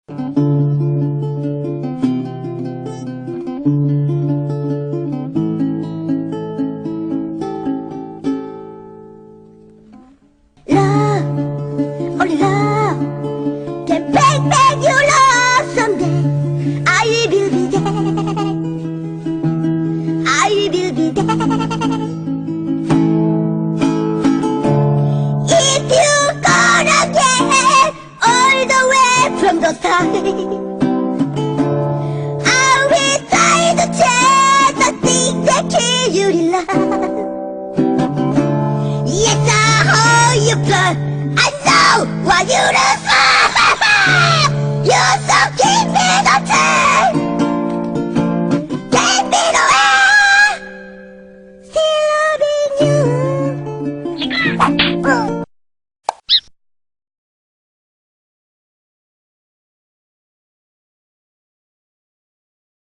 Love, only love can make you love someday. I will be there. I will be there. If you're gonna get all the way from the side, I will try to change the things that kill you in love. Yes, I hold your blood. I know what you do. You're so